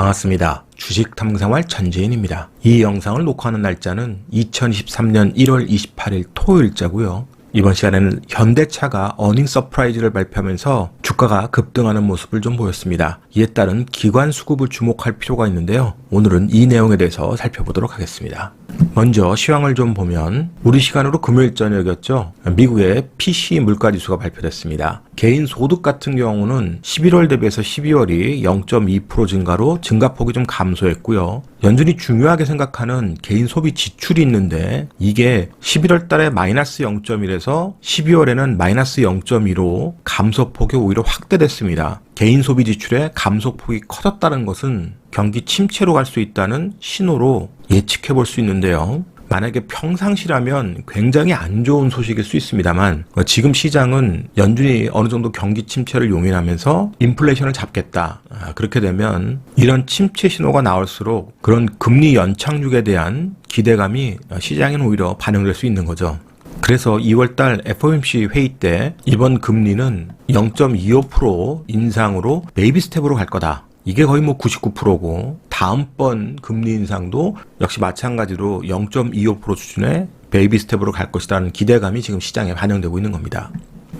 반갑습니다. 주식 탐구생활 전재인입니다. 이 영상을 녹화하는 날짜는 2023년 1월 28일 토요일자고요. 이번 시간에는 현대차가 어닝 서프라이즈를 발표하면서 주가가 급등하는 모습을 좀 보였습니다. 이에 따른 기관 수급을 주목할 필요가 있는데요. 오늘은 이 내용에 대해서 살펴보도록 하겠습니다. 먼저 시황을 좀 보면 우리 시간으로 금요일 저녁이었죠. 미국의 PC 물가지수가 발표됐습니다. 개인 소득 같은 경우는 11월 대비해서 12월이 0.2% 증가로 증가폭이 좀 감소했고요. 연준이 중요하게 생각하는 개인 소비 지출이 있는데 이게 11월 달에 마이너스 0.1에서 12월에는 마이너스 0.2로 감소폭이 오히려 확대됐습니다. 개인 소비 지출의 감소폭이 커졌다는 것은 경기 침체로 갈 수 있다는 신호로 예측해 볼 수 있는데요. 만약에 평상시라면 굉장히 안 좋은 소식일 수 있습니다만 지금 시장은 연준이 어느 정도 경기 침체를 용인하면서 인플레이션을 잡겠다. 그렇게 되면 이런 침체 신호가 나올수록 그런 금리 연착륙에 대한 기대감이 시장에는 오히려 반영될 수 있는 거죠. 그래서 2월달 FOMC 회의 때 이번 금리는 0.25% 인상으로 베이비 스텝으로 갈 거다. 이게 거의 99%고 다음번 금리 인상도 역시 마찬가지로 0.25% 수준의 베이비 스텝으로 갈 것이라는 기대감이 지금 시장에 반영되고 있는 겁니다.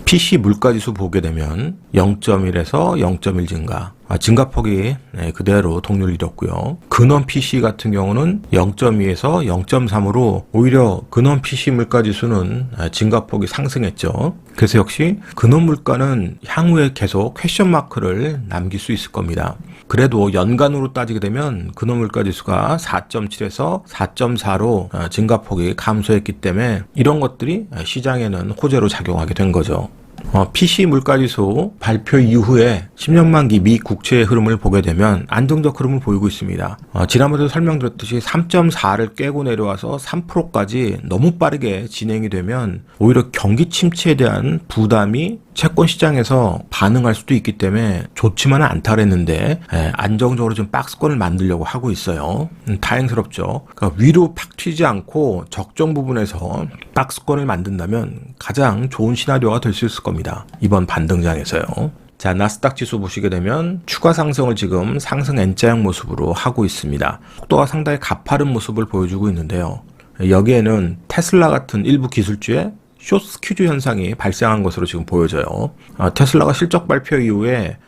PC 물가지수 보게 되면 0.1에서 0.1 증가. 증가폭이 그대로 동률을 이뤘고요. 근원 PC 같은 경우는 0.2에서 0.3으로 오히려 근원 PC 물가지수는 증가폭이 상승했죠. 그래서 역시 근원 물가는 향후에 계속 퀘션 마크를 남길 수 있을 겁니다. 그래도 연간으로 따지게 되면 근원 물가지수가 4.7에서 4.4로 증가폭이 감소했기 때문에 이런 것들이 시장에는 호재로 작용하게 된 거죠. PC 물가지수 발표 이후에 10년 만기 미 국채의 흐름을 보게 되면 안정적 흐름을 보이고 있습니다. 지난번에도 설명드렸듯이 3.4를 깨고 내려와서 3%까지 너무 빠르게 진행이 되면 오히려 경기 침체에 대한 부담이 채권 시장에서 반응할 수도 있기 때문에 좋지만은 않다 그랬는데 안정적으로 좀 박스권을 만들려고 하고 있어요. 다행스럽죠. 그러니까 위로 팍 튀지 않고 적정 부분에서 박스권을 만든다면 가장 좋은 시나리오가 될 수 있을 겁니다. 이번 반등장에서요. 자, 나스닥 지수 보시게 되면 추가 상승을 지금 상승 N자형 모습으로 하고 있습니다. 속도가 상당히 가파른 모습을 보여주고 있는데요. 여기에는 테슬라 같은 일부 기술주의 숏 스퀴즈 현상이 발생한 것으로 지금 보여져요. 테슬라가 실적 발표 이후에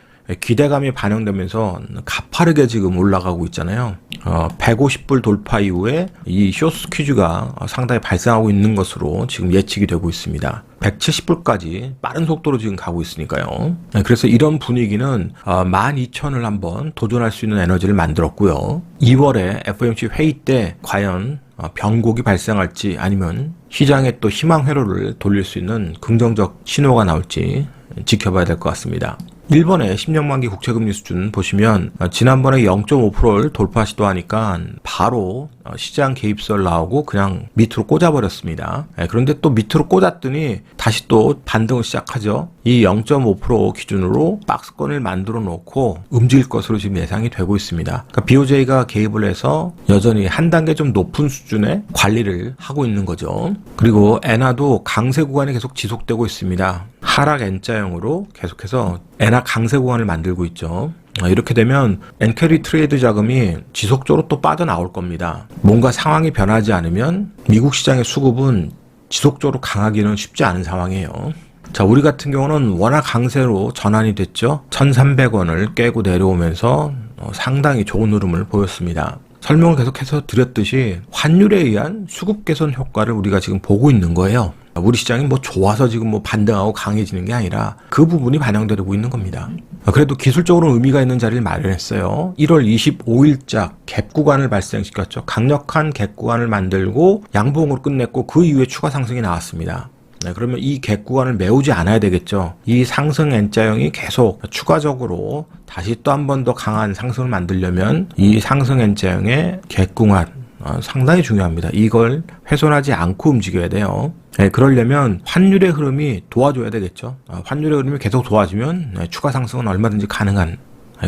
기대감이 반영되면서 가파르게 지금 올라가고 있잖아요. 150불 돌파 이후에 이 숏 스퀴즈가 상당히 발생하고 있는 것으로 지금 예측이 되고 있습니다. 170불까지 빠른 속도로 지금 가고 있으니까요. 그래서 이런 분위기는 12,000을 한번 도전할 수 있는 에너지를 만들었고요. 2월에 FOMC 회의 때 과연 변곡이 발생할지 아니면 시장에 또 희망 회로를 돌릴 수 있는 긍정적 신호가 나올지 지켜봐야 될 것 같습니다. 일본의 10년 만기 국채금리 수준 보시면 지난번에 0.5%를 돌파 시도하니까 바로 시장 개입설 나오고 그냥 밑으로 꽂아버렸습니다. 그런데 또 밑으로 꽂았더니 다시 또 반등을 시작하죠. 이 0.5% 기준으로 박스권을 만들어 놓고 움직일 것으로 지금 예상이 되고 있습니다. 그러니까 BOJ가 개입을 해서 여전히 한 단계 좀 높은 수준의 관리를 하고 있는 거죠. 그리고 엔화도 강세 구간이 계속 지속되고 있습니다. 하락 N자형으로 계속해서 엔화 강세 구간을 만들고 있죠. 이렇게 되면 엔캐리 트레이드 자금이 지속적으로 또 빠져나올 겁니다. 뭔가 상황이 변하지 않으면 미국 시장의 수급은 지속적으로 강하기는 쉽지 않은 상황이에요. 자, 우리 같은 경우는 워낙 강세로 전환이 됐죠. 1,300원을 깨고 내려오면서 상당히 좋은 흐름을 보였습니다. 설명을 계속해서 드렸듯이 환율에 의한 수급 개선 효과를 우리가 지금 보고 있는 거예요. 우리 시장이 좋아서 지금 반등하고 강해지는 게 아니라 그 부분이 반영되고 있는 겁니다. 그래도 기술적으로 의미가 있는 자리를 마련했어요. 1월 25일자 갭 구간을 발생시켰죠. 강력한 갭 구간을 만들고 양봉으로 끝냈고 그 이후에 추가 상승이 나왔습니다. 그러면 이 갭 구간을 메우지 않아야 되겠죠. 이 상승 N자형이 계속 추가적으로 다시 또 한 번 더 강한 상승을 만들려면 이 상승 N자형의 갭 구간 상당히 중요합니다. 이걸 훼손하지 않고 움직여야 돼요. 그러려면 환율의 흐름이 도와줘야 되겠죠. 환율의 흐름이 계속 도와주면 추가 상승은 얼마든지 가능한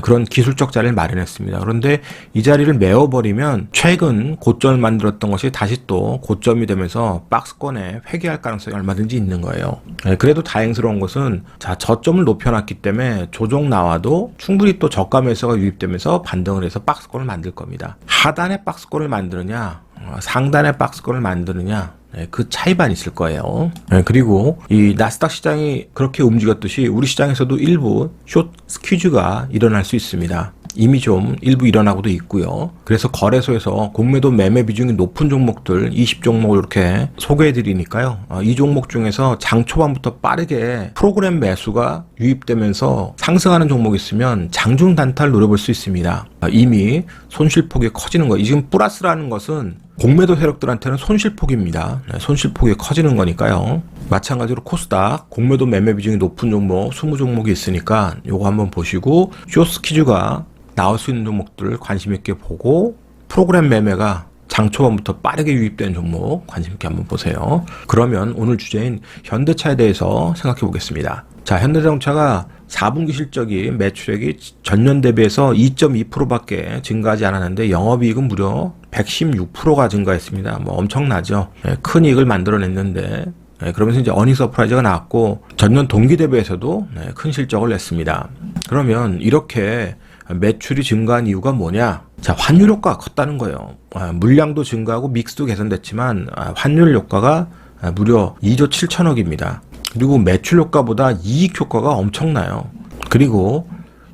그런 기술적 자리를 마련했습니다. 그런데 이 자리를 메워버리면 최근 고점을 만들었던 것이 다시 또 고점이 되면서 박스권에 회귀할 가능성이 얼마든지 있는 거예요. 그래도 다행스러운 것은 저점을 높여놨기 때문에 조정 나와도 충분히 또 저가 매수가 유입되면서 반등을 해서 박스권을 만들 겁니다. 하단에 박스권을 만드느냐 상단에 박스권을 만드느냐 그 차이만 있을 거예요. 그리고 이 나스닥 시장이 그렇게 움직였듯이 우리 시장에서도 일부 숏 스퀴즈가 일어날 수 있습니다. 이미 좀 일부 일어나고도 있고요. 그래서 거래소에서 공매도 매매 비중이 높은 종목들 20종목을 이렇게 소개해 드리니까요. 이 종목 중에서 장 초반부터 빠르게 프로그램 매수가 유입되면서 상승하는 종목이 있으면 장중 단타를 노려볼 수 있습니다. 이미 손실폭이 커지는 거. 지금 플러스라는 것은 공매도 세력들한테는 손실폭입니다. 손실폭이 커지는 거니까요. 마찬가지로 코스닥 공매도 매매 비중이 높은 종목 20종목이 있으니까 요거 한번 보시고 숏스퀴즈가 나올 수 있는 종목들을 관심 있게 보고 프로그램 매매가 장 초반부터 빠르게 유입되는 종목 관심 있게 한번 보세요. 그러면 오늘 주제인 현대차에 대해서 생각해 보겠습니다. 자, 현대자동차가 4분기 실적이 매출액이 전년 대비해서 2.2%밖에 증가하지 않았는데 영업이익은 무려 116%가 증가했습니다. 뭐 엄청나죠. 큰 이익을 만들어냈는데 그러면서 이제 어닝 서프라이즈가 나왔고 전년 동기 대비해서도 큰 실적을 냈습니다. 그러면 이렇게 매출이 증가한 이유가 뭐냐? 자, 환율 효과가 컸다는 거예요. 물량도 증가하고 믹스도 개선됐지만 환율 효과가 무려 2조 7천억입니다. 그리고 매출 효과보다 이익 효과가 엄청나요. 그리고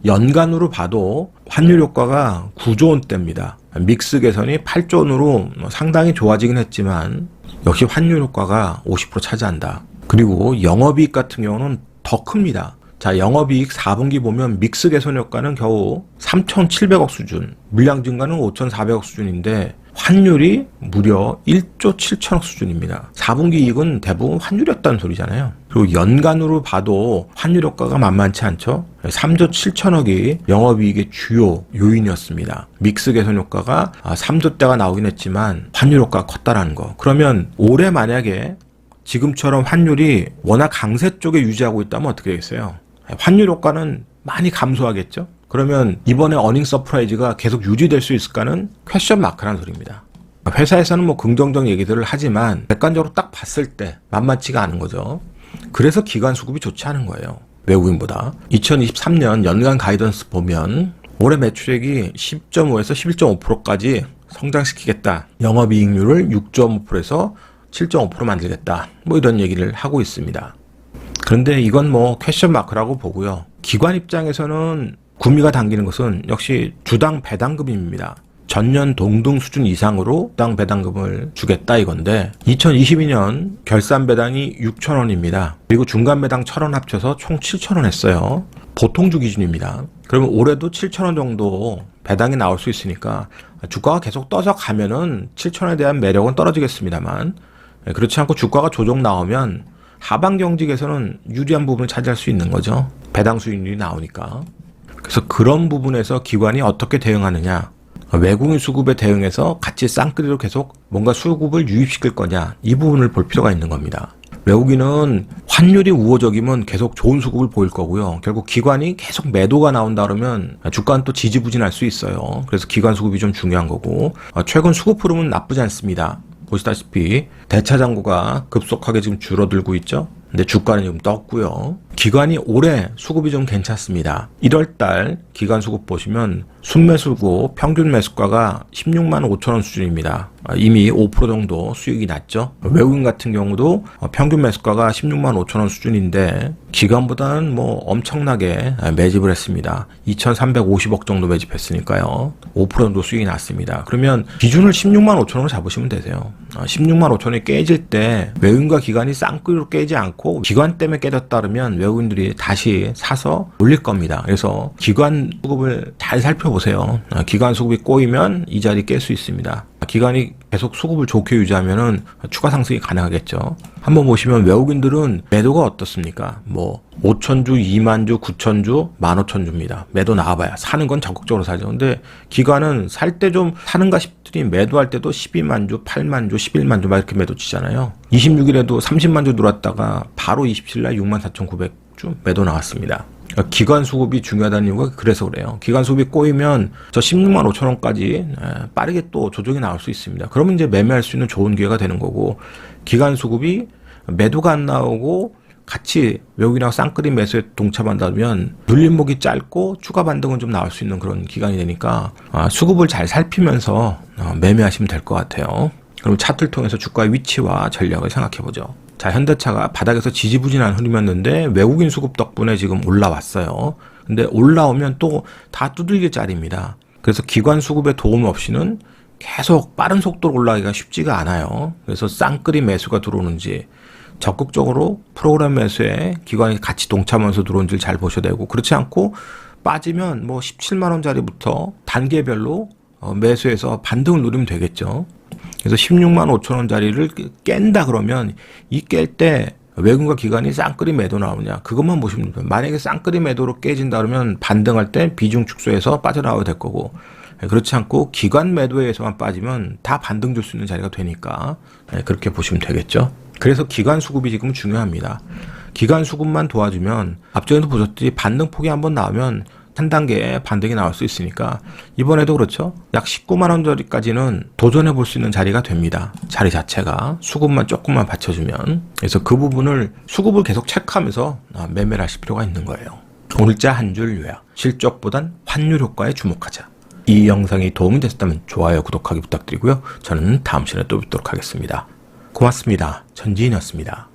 연간으로 봐도 환율 효과가 9조 원대입니다. 믹스 개선이 8조 원으로 상당히 좋아지긴 했지만 역시 환율 효과가 50% 차지한다. 그리고 영업이익 같은 경우는 더 큽니다. 자, 영업이익 4분기 보면 믹스 개선 효과는 겨우 3,700억 수준, 물량 증가는 5,400억 수준인데 환율이 무려 1조 7천억 수준입니다. 4분기 이익은 대부분 환율이었다는 소리잖아요. 그리고 연간으로 봐도 환율 효과가 만만치 않죠. 3조 7천억이 영업이익의 주요 요인이었습니다. 믹스 개선 효과가 3조대가 나오긴 했지만 환율 효과가 컸다라는 거. 그러면 올해 만약에 지금처럼 환율이 워낙 강세 쪽에 유지하고 있다면 어떻게 되겠어요? 환율 효과는 많이 감소하겠죠? 그러면 이번에 어닝 서프라이즈가 계속 유지될 수 있을까는 퀘스천 마크라는 소리입니다. 회사에서는 뭐 긍정적 얘기들을 하지만 객관적으로 딱 봤을 때 만만치가 않은 거죠. 그래서 기관 수급이 좋지 않은 거예요. 외국인보다. 2023년 연간 가이던스 보면 올해 매출액이 10.5에서 11.5%까지 성장시키겠다. 영업이익률을 6.5%에서 7.5% 만들겠다. 뭐 이런 얘기를 하고 있습니다. 그런데 이건 뭐 퀘스천 마크라고 보고요. 기관 입장에서는 구미가 당기는 것은 역시 주당 배당금입니다. 전년 동등 수준 이상으로 주당 배당금을 주겠다 이건데 2022년 결산 배당이 6,000원입니다. 그리고 중간 배당 1,000원 합쳐서 총 7,000원 했어요. 보통주 기준입니다. 그러면 올해도 7,000원 정도 배당이 나올 수 있으니까 주가가 계속 떠서 가면은 7,000원에 대한 매력은 떨어지겠습니다만 그렇지 않고 주가가 조정 나오면 하반 경직에서는 유리한 부분을 차지할 수 있는 거죠. 배당 수익률이 나오니까. 그래서 그런 부분에서 기관이 어떻게 대응하느냐. 외국인 수급에 대응해서 같이 쌍끌이로 계속 뭔가 수급을 유입시킬 거냐. 이 부분을 볼 필요가 있는 겁니다. 외국인은 환율이 우호적이면 계속 좋은 수급을 보일 거고요. 결국 기관이 계속 매도가 나온다 그러면 주가는 또 지지부진할 수 있어요. 그래서 기관 수급이 좀 중요한 거고 최근 수급 흐름은 나쁘지 않습니다. 보시다시피 대차 잔고가 급속하게 지금 줄어들고 있죠. 근데 주가는 지금 떴고요. 기관이 올해 수급이 좀 괜찮습니다. 1월달 기관 수급 보시면 순매수고 평균 매수가가 16만 5천 원 수준입니다. 이미 5% 정도 수익이 났죠. 외국인 같은 경우도 평균 매수가가 16만 5천 원 수준인데 기관보다는 뭐 엄청나게 매집을 했습니다. 2,350억 정도 매집했으니까요. 5% 정도 수익이 났습니다. 그러면 기준을 16만 5천 원으로 잡으시면 되세요. 16만 5천 원이 깨질 때 외국인과 기관이 쌍끌이로 깨지 않고 기관 때문에 깨졌다 그러면 외국인들이 다시 사서 올릴 겁니다. 그래서 기관 수급을 잘 살펴보세요. 기관 수급이 꼬이면 이 자리 깰 수 있습니다. 기관이 계속 수급을 좋게 유지하면은 추가 상승이 가능하겠죠. 한번 보시면 외국인들은 매도가 어떻습니까? 뭐 5천주, 2만주, 9천주, 15,000주입니다. 매도 나와봐야 사는 건 적극적으로 사죠. 근데 기관은 살 때 좀 사는가 싶더니 매도할 때도 12만주, 8만주, 11만주 막 이렇게 매도 치잖아요. 26일에도 30만주 들어왔다가 바로 27일 날 64,900주 매도 나왔습니다. 기관 수급이 중요하다는 이유가 그래서 그래요. 기관 수급이 꼬이면 저 16만 5천 원까지 빠르게 또 조정이 나올 수 있습니다. 그러면 이제 매매할 수 있는 좋은 기회가 되는 거고, 기관 수급이 매도가 안 나오고 같이 외국인하고 쌍끌이 매수에 동참한다면 눌림목이 짧고 추가 반등은 좀 나올 수 있는 그런 기간이 되니까 수급을 잘 살피면서 매매하시면 될 것 같아요. 그럼 차트를 통해서 주가의 위치와 전략을 생각해 보죠. 자, 현대차가 바닥에서 지지부진한 흐름이었는데 외국인 수급 덕분에 지금 올라왔어요. 근데 올라오면 또 다 두들길 자리입니다. 그래서 기관 수급의 도움 없이는 계속 빠른 속도로 올라가기가 쉽지가 않아요. 그래서 쌍끌이 매수가 들어오는지, 적극적으로 프로그램 매수에 기관이 같이 동참하면서 들어온지를 잘 보셔야 되고, 그렇지 않고 빠지면 뭐 17만 원짜리부터 단계별로 매수해서 반등을 누리면 되겠죠. 그래서 16만 5천 원짜리를 깬다 그러면 이 깰 때 외국인과 기관이 쌍끌이 매도 나오냐, 그것만 보시면 됩니다. 만약에 쌍끌이 매도로 깨진다 그러면 반등할 때 비중 축소해서 빠져나와야 될 거고, 그렇지 않고 기관 매도에서만 빠지면 다 반등 줄 수 있는 자리가 되니까 그렇게 보시면 되겠죠. 그래서 기관 수급이 지금 중요합니다. 기관 수급만 도와주면 앞전에도 보셨듯이 반등 폭이 한번 나오면 한 단계 반등이 나올 수 있으니까 이번에도 그렇죠. 약 19만 원짜리까지는 도전해 볼 수 있는 자리가 됩니다. 자리 자체가 수급만 조금만 받쳐주면. 그래서 그 부분을 수급을 계속 체크하면서 매매를 하실 필요가 있는 거예요. 오늘자 한 줄 요약. 실적보단 환율 효과에 주목하자. 이 영상이 도움이 됐다면 좋아요, 구독하기 부탁드리고요. 저는 다음 시간에 또 뵙도록 하겠습니다. 고맙습니다. 전지인이었습니다.